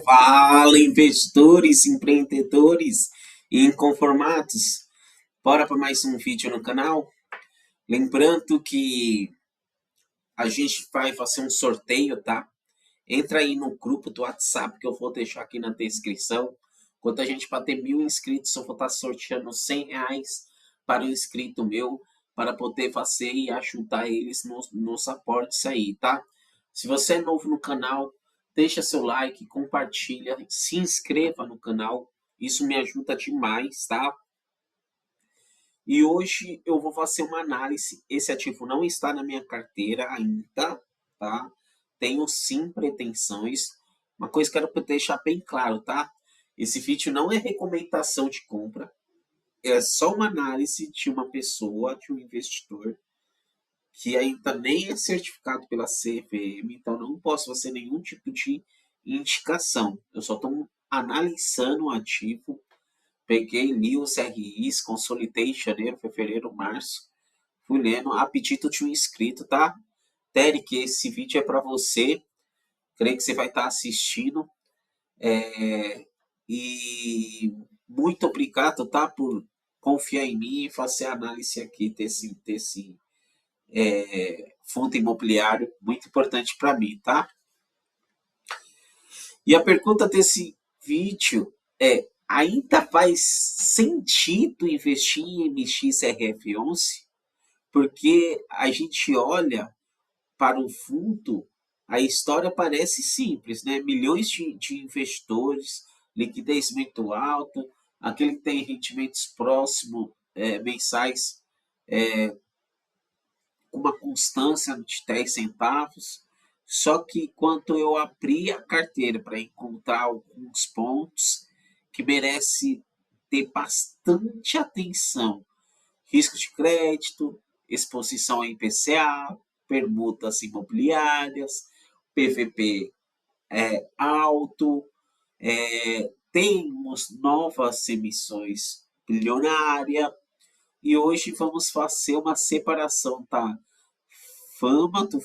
Fala, investidores, empreendedores e inconformados. Bora para mais um vídeo no canal. Lembrando que a gente vai fazer um sorteio, tá? Entra aí no grupo do WhatsApp que eu vou deixar aqui na descrição. Quando a gente bater 1.000 inscritos, eu vou estar sorteando R$ 100 para um inscrito meu, para poder fazer e ajudar eles nos aportes aí, tá? Se você é novo no canal, deixa seu like, compartilha, se inscreva no canal, isso me ajuda demais, tá? E hoje eu vou fazer uma análise. Esse ativo não está na minha carteira ainda, tá? Tenho sim pretensões. Uma coisa que eu quero deixar bem claro, tá? Esse vídeo não é recomendação de compra, é só uma análise de uma pessoa, de um investidor, que ainda nem é certificado pela CVM, então não posso fazer nenhum tipo de indicação. Eu só estou analisando o ativo, peguei, li os RIs, consolidei em janeiro, fevereiro, março, fui lendo, a pedido de um inscrito, tá? Derek, esse vídeo é para você, creio que você vai estar assistindo, e muito obrigado, tá, por confiar em mim e fazer a análise aqui desse fundo imobiliário, muito importante para mim, tá? E a pergunta desse vídeo é: ainda faz sentido investir em MXRF11? Porque a gente olha para o fundo, a história parece simples, né? Milhões de investidores, liquidez muito alta, aquele que tem rendimentos próximos, mensais, com uma constância de 10 centavos. Só que quando eu abri a carteira para encontrar alguns pontos que merece ter bastante atenção, risco de crédito, exposição a IPCA, permutas imobiliárias, PVP alto, temos novas emissões bilionárias, e hoje vamos fazer uma separação, tá? Fama do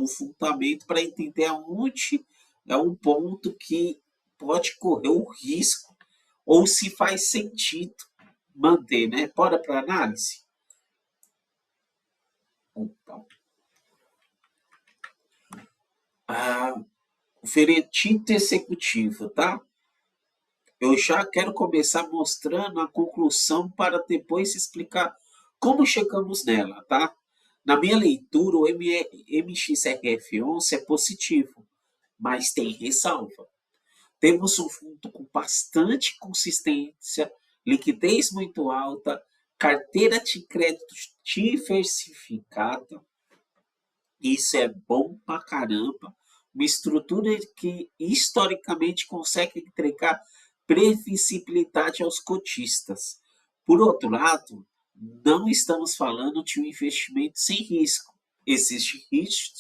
fundamento, para entender aonde é um ponto que pode correr o risco ou se faz sentido manter, né? Bora para análise? Então, o veredito executivo, tá? Eu já quero começar mostrando a conclusão para depois explicar como chegamos nela, tá? Na minha leitura, o MXRF11 é positivo, mas tem ressalva. Temos um fundo com bastante consistência, liquidez muito alta, carteira de crédito diversificada. Isso é bom pra caramba. Uma estrutura que historicamente consegue entregar previsibilidade aos cotistas. Por outro lado, não estamos falando de um investimento sem risco. Existe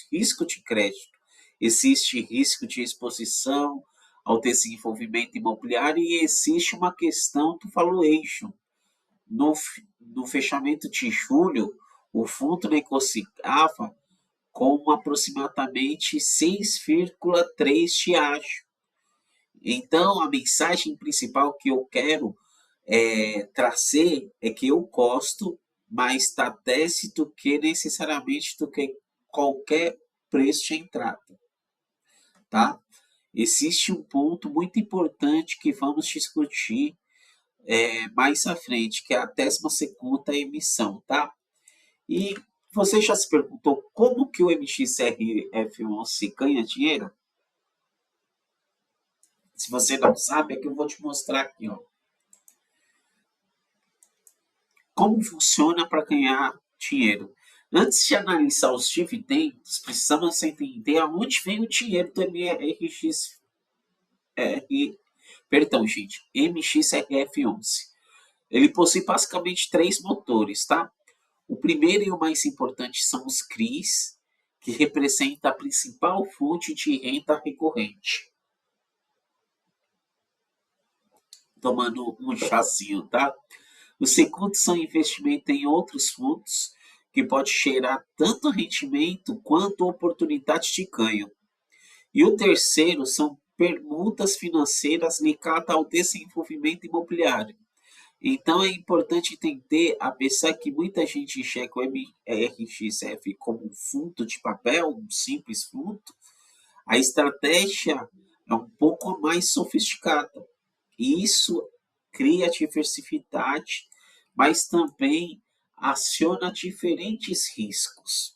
risco de crédito, existe risco de exposição ao desenvolvimento imobiliário e existe uma questão do valuation. No fechamento de julho, o fundo negociava com aproximadamente 6,3 de ágio. Então, a mensagem principal que eu quero trazer é que eu gosto mais da tese do que necessariamente do que qualquer preço de entrada, tá? Existe um ponto muito importante que vamos discutir mais à frente, que é a 12ª emissão, tá? E você já se perguntou como que o MXRF11 ganha dinheiro? Se você não sabe, é que eu vou te mostrar aqui, ó. Como funciona para ganhar dinheiro? Antes de analisar os dividendos, precisamos entender aonde vem o dinheiro do MXRF11. Ele possui basicamente 3 motores, tá? O primeiro e o mais importante são os CRIs, que representa a principal fonte de renda recorrente. Tomando um chazinho, tá? O segundo são investimentos em outros fundos, que pode gerar tanto rendimento quanto oportunidade de ganho. E o terceiro são permutas financeiras ligadas ao desenvolvimento imobiliário. Então, é importante entender, apesar que muita gente enxerga o MRXF como um fundo de papel, um simples fundo, a estratégia é um pouco mais sofisticada. E isso cria diversidade, mas também aciona diferentes riscos.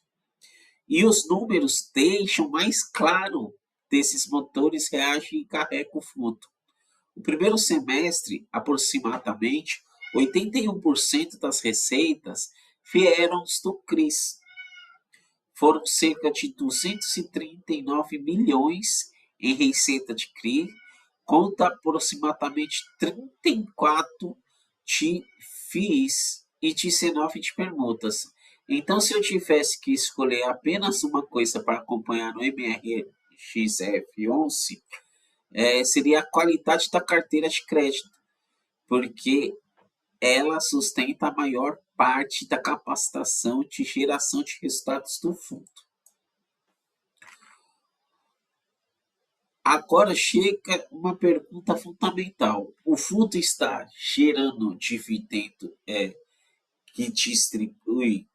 E os números deixam mais claro desses motores reagem e carregam o fundo. No primeiro semestre, aproximadamente 81% das receitas vieram do CRIs. Foram cerca de 239 milhões em receita de CRI, conta aproximadamente 34 de FIIs e 19 de permutas. Então, se eu tivesse que escolher apenas uma coisa para acompanhar no MRXF11, seria a qualidade da carteira de crédito, porque ela sustenta a maior parte da capacitação de geração de resultados do fundo. Agora chega uma pergunta fundamental. O fundo está gerando dividendo que distribui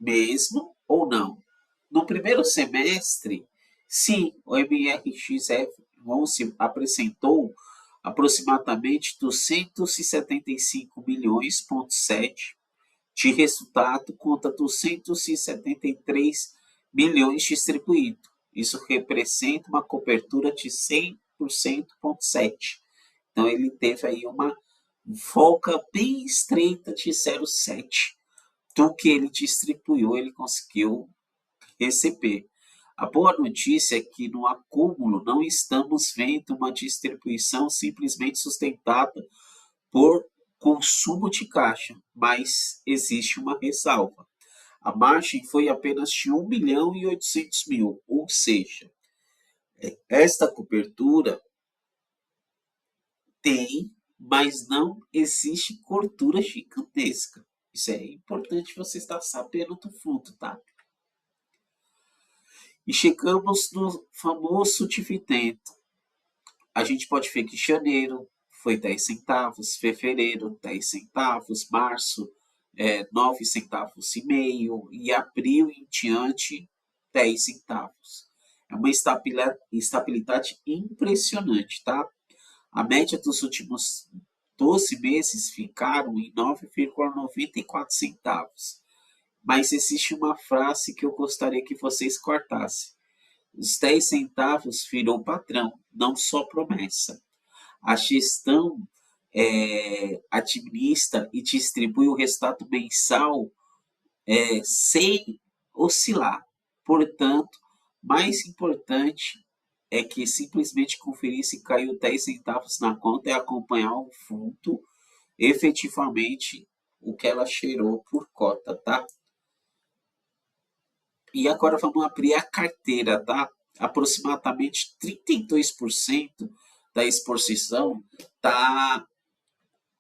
mesmo ou não? No primeiro semestre, sim, o MRXF11 apresentou aproximadamente 275 milhões,7 de resultado contra 273 milhões distribuído. Isso representa uma cobertura de 100%,7. Então, ele teve aí uma folga bem estreita de 0,7 do que ele distribuiu, ele conseguiu receber. A boa notícia é que no acúmulo não estamos vendo uma distribuição simplesmente sustentada por consumo de caixa, mas existe uma ressalva. A margem foi apenas de 1.800.000, ou seja, esta cobertura tem, mas não existe cobertura gigantesca. Isso é importante você estar sabendo do fundo, tá? E chegamos no famoso dividendo. A gente pode ver que janeiro foi 10 centavos, fevereiro 10 centavos, março 9 centavos e meio e abril em diante 10 centavos. É uma estabilidade impressionante, tá? A média dos últimos 12 meses ficaram em 9,94 centavos. Mas existe uma frase que eu gostaria que vocês cortassem. Os 10 centavos virou padrão, não só promessa. A gestão administra e distribui o resultado mensal sem oscilar. Portanto, mais importante é que simplesmente conferir se caiu 10 centavos na conta e acompanhar o fundo efetivamente o que ela cheirou por cota, tá? E agora vamos abrir a carteira, tá? Aproximadamente 32% da exposição está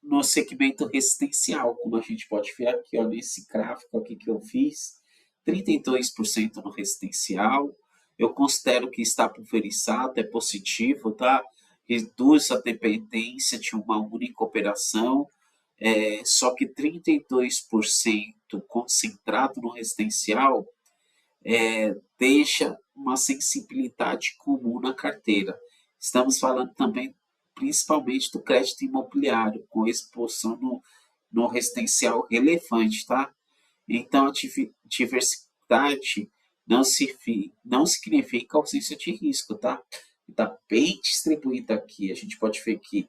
no segmento residencial, como a gente pode ver aqui, ó, nesse gráfico aqui que eu fiz, 32% no residencial. Eu considero que está pulverizado, é positivo, tá? Reduz a dependência de uma única operação, só que 32% concentrado no residencial deixa uma sensibilidade comum na carteira. Estamos falando também, principalmente, do crédito imobiliário, com exposição no residencial relevante, tá? Então, a diversidade não significa ausência de risco, tá? Está bem distribuída aqui. A gente pode ver que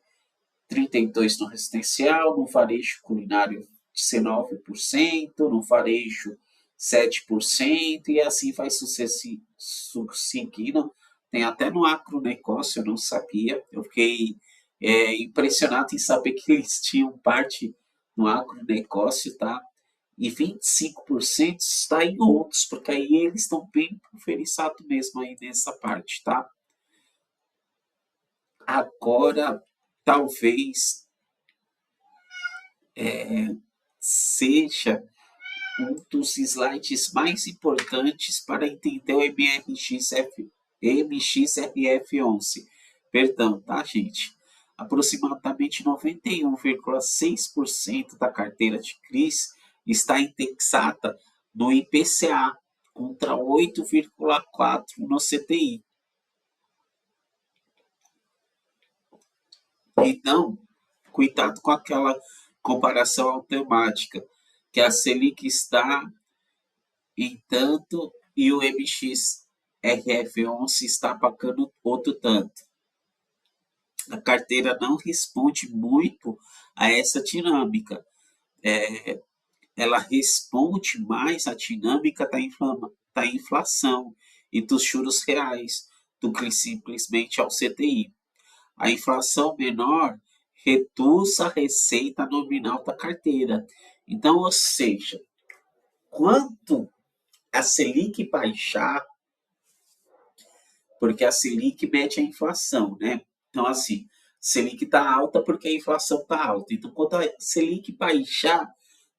32% no residencial, no varejo culinário 19%, no varejo 7%, e assim vai seguindo. Tem até no agronegócio, eu não sabia. Eu fiquei impressionado em saber que eles tinham parte no agronegócio, tá? E 25% está em outros, porque aí eles estão bem pulverizados mesmo aí nessa parte, tá? Agora, talvez seja um dos slides mais importantes para entender o MXRF11. Perdão, tá, gente? Aproximadamente 91,6% da carteira de CRIs está indexada no IPCA, contra 8,4% no CTI. Então, cuidado com aquela comparação automática, que a Selic está em tanto e o MXRF11 está pagando outro tanto. A carteira não responde muito a essa dinâmica. Ela responde mais à dinâmica da inflação e dos juros reais do que simplesmente ao CDI. A inflação menor reduz a receita nominal da carteira. Então, ou seja, quanto a Selic baixar, porque a Selic mede a inflação, né? Então, assim, Selic está alta porque a inflação está alta. Então, quando a Selic baixar,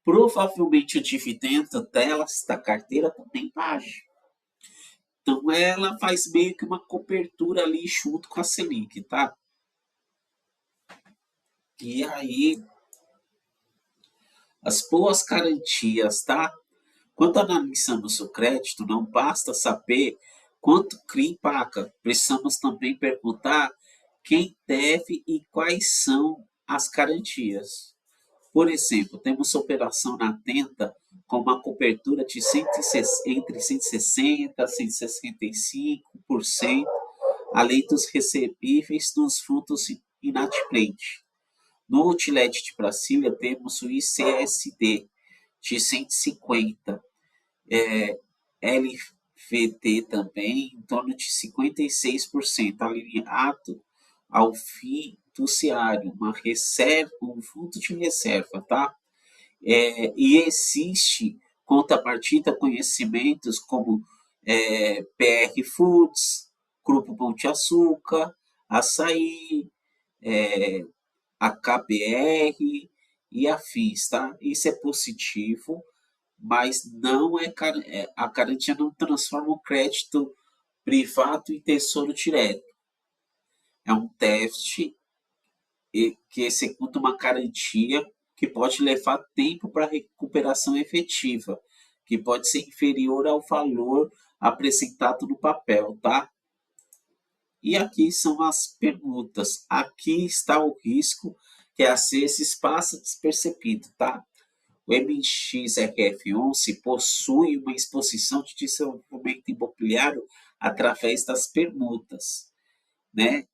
provavelmente o dividendo delas, da carteira, também baixa. Então, ela faz meio que uma cobertura ali junto com a Selic, tá? E aí, as boas garantias, tá? Quando analisamos o crédito, não basta saber quanto CRI paga, precisamos também perguntar quem deve e quais são as garantias. Por exemplo, temos operação na Tenta com uma cobertura de entre 160% e 165%, além dos recebíveis dos fundos inadimplentes. No Outlet de Brasília, temos o ICSD de 150%, LVT também em torno de 56%, alinhado ao fiduciário, um fundo de reserva, tá? E existe contrapartida conhecimentos como PR Foods, Grupo Pão de Açúcar, Açaí, a KBR e afins, tá? Isso é positivo, mas não a garantia não transforma o crédito privado em tesouro direto. É um déficit que executa uma garantia que pode levar tempo para recuperação efetiva, que pode ser inferior ao valor apresentado no papel, tá? E aqui são as perguntas. Aqui está o risco que às vezes passa despercebido, tá? O MXRF11 possui uma exposição de desenvolvimento imobiliário através das permutas, né?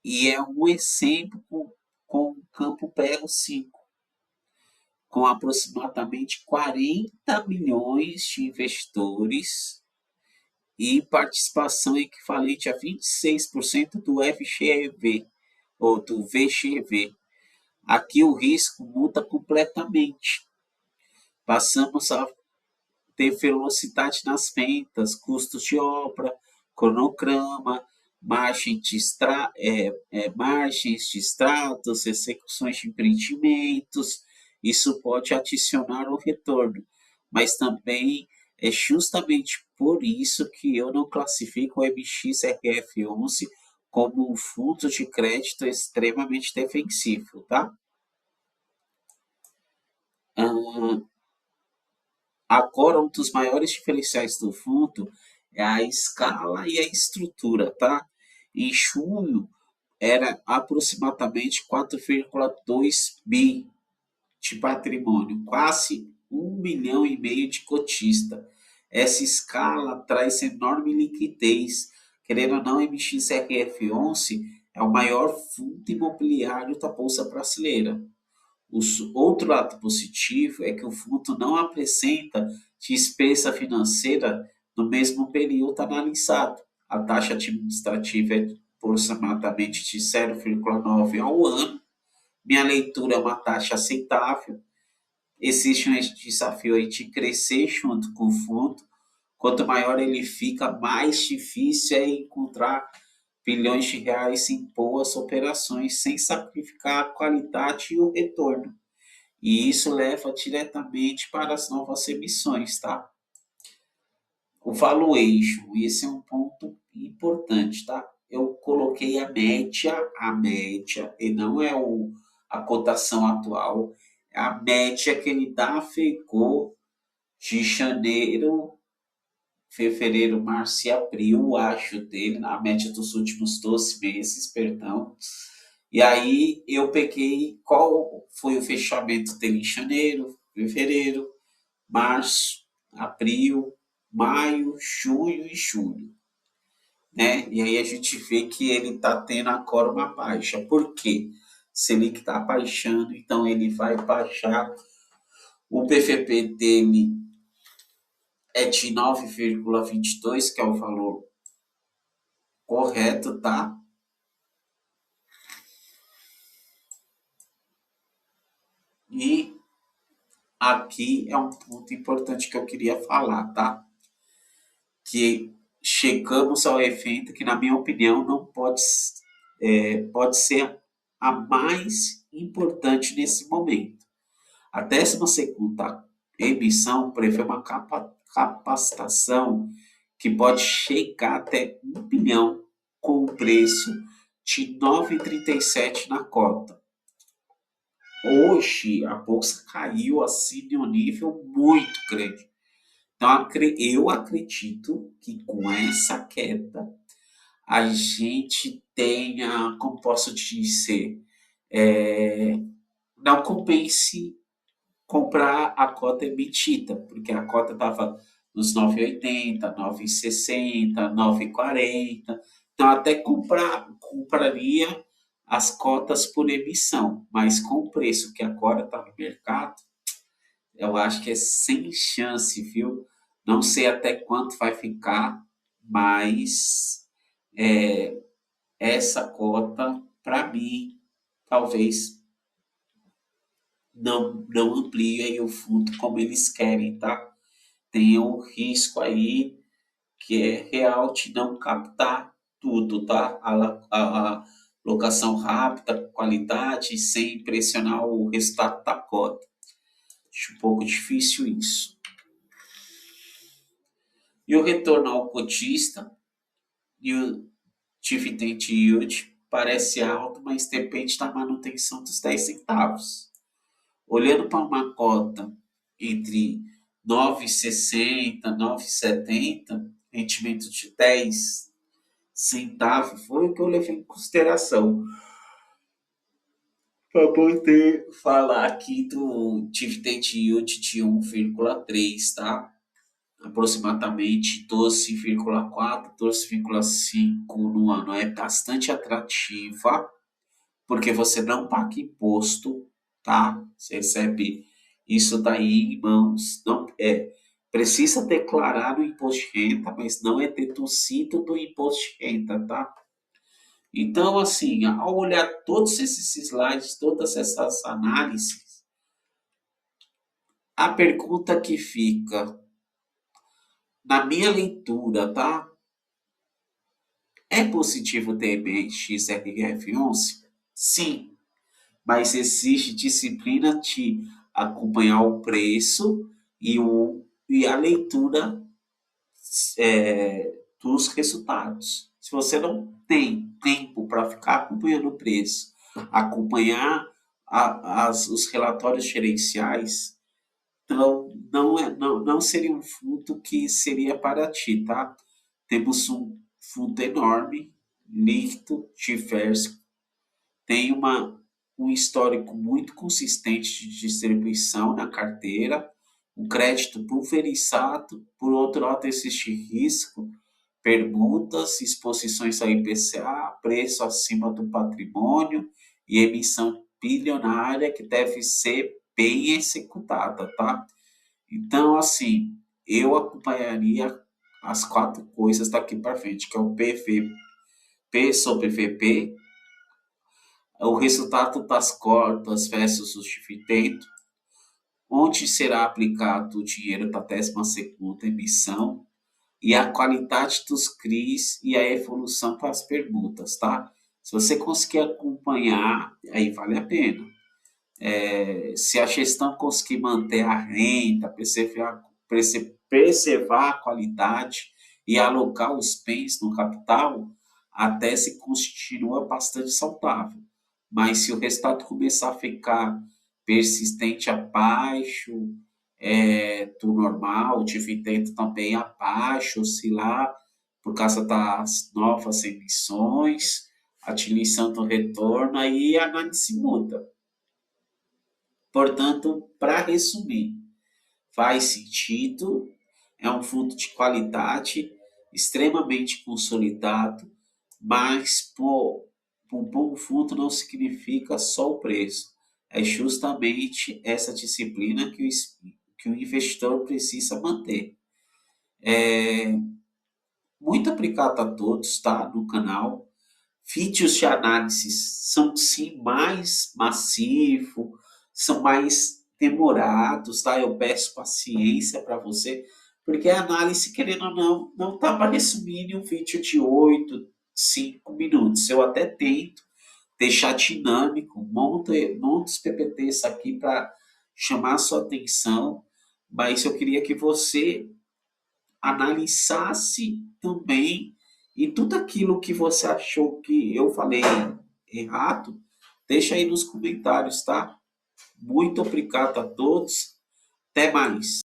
E é um exemplo com o Campo Belo 5, com aproximadamente 40 milhões de investidores e participação equivalente a 26% do FGV ou do VGV. Aqui o risco muda completamente. Passamos a ter velocidade nas vendas, custos de obra, cronograma, margens de extratos, execuções de empreendimentos. Isso pode adicionar o retorno, mas também é justamente por isso que eu não classifico o MXRF11 como um fundo de crédito extremamente defensivo, tá? Agora, um dos maiores diferenciais do fundo é a escala e a estrutura, tá? Em junho, era aproximadamente 4,2 bi de patrimônio, quase 1,5 milhão de cotista. Essa escala traz enorme liquidez. Querendo ou não, a MXRF11 é o maior fundo imobiliário da Bolsa Brasileira. Outro lado positivo é que o fundo não apresenta despesa financeira no mesmo período analisado. A taxa administrativa é aproximadamente de 0,9 ao ano. Minha leitura é uma taxa aceitável. Existe um desafio aí de crescer junto com o fundo. Quanto maior ele fica, mais difícil é encontrar bilhões de reais em boas operações sem sacrificar a qualidade e o retorno. E isso leva diretamente para as novas emissões, tá? O valuation, esse é um ponto importante, tá? Eu coloquei coloquei a média, e não é a cotação atual, é a média que ele ficou de janeiro, fevereiro, março e abril, acho, dele, na média dos últimos 12 meses, perdão. E aí eu peguei qual foi o fechamento dele em janeiro, fevereiro, março, abril, maio, junho e julho, né? E aí a gente vê que ele está tendo agora uma baixa. Por quê? Se ele está baixando, então ele vai baixar. O PVP dele é de 9,22, que é o valor correto, tá? E aqui é um ponto importante que eu queria falar, tá? Que chegamos ao evento que, na minha opinião, não pode ser a mais importante nesse momento. A 12ª emissão prevê uma capacitação que pode chegar até 1 bilhão com o preço de 9,37 na cota. Hoje a bolsa caiu assim de um nível muito grande. Então eu acredito que com essa queda a gente tenha, como posso dizer, não compense comprar a cota emitida, porque a cota estava nos 9,80, 9,60, 9,40. Então, até compraria as cotas por emissão, mas com o preço que agora está no mercado, eu acho que é sem chance, viu? Não sei até quanto vai ficar, mas essa cota, para mim, talvez não amplie o fundo como eles querem, tá? Tem um risco aí que é real de não captar tudo, tá? A locação rápida, qualidade, sem pressionar o resultado da cota. Acho um pouco difícil isso. E o retorno ao cotista e o dividend yield parece alto, mas depende da manutenção dos 10 centavos. Olhando para uma cota entre 9,60 e 9,70, rendimento de 10 centavos, foi o que eu levei em consideração para poder falar aqui do dividend yield de 1,3, tá? Aproximadamente 12,4, 12,5 no ano. É bastante atrativa, porque você não paga imposto, tá? Você recebe isso daí em mãos. Não precisa declarar no imposto de renda, mas não é deduzido do imposto de renda, tá? Então, assim, ao olhar todos esses slides, todas essas análises, a pergunta que fica na minha leitura, tá? É positivo ter XRF11? Sim, mas existe disciplina de acompanhar o preço e a leitura dos resultados. Se você não tem tempo para ficar acompanhando o preço, acompanhar os relatórios gerenciais, não seria um fundo que seria para ti, tá? Temos um fundo enorme, líquido, diverso, tem um histórico muito consistente de distribuição na carteira, um crédito pulverizado, por outro lado existe risco, permutas, exposições ao IPCA, preço acima do patrimônio e emissão bilionária que deve ser bem executada, tá? Então, assim, eu acompanharia as 4 coisas daqui para frente, que é o P sobre VP, o resultado das cotas versus o dividendo, onde será aplicado o dinheiro para a 12ª emissão e a qualidade dos CRIs e a evolução para as permutas, tá? Se você conseguir acompanhar, aí vale a pena. Se a gestão conseguir manter a renda, preservar a qualidade e alocar os bens no capital, até se continua bastante saudável. Mas se o resultado começar a ficar persistente abaixo do normal, o dividendo também abaixo, oscilar por causa das novas emissões, a diluição do retorno, aí a análise muda. Portanto, para resumir, faz sentido, é um fundo de qualidade, extremamente consolidado, mas um bom fundo não significa só o preço. É justamente essa disciplina que o investidor precisa manter. Muito obrigado a todos, tá? No canal. Vídeos de análise são sim mais massivos, são mais demorados, tá? Eu peço paciência para você, porque a análise, querendo ou não tá para resumir em um vídeo de 8, 5 minutos. Eu até tento deixar dinâmico, monto os PPTs aqui para chamar a sua atenção, mas eu queria que você analisasse também e tudo aquilo que você achou que eu falei errado, deixa aí nos comentários, tá? Muito obrigado a todos. Até mais.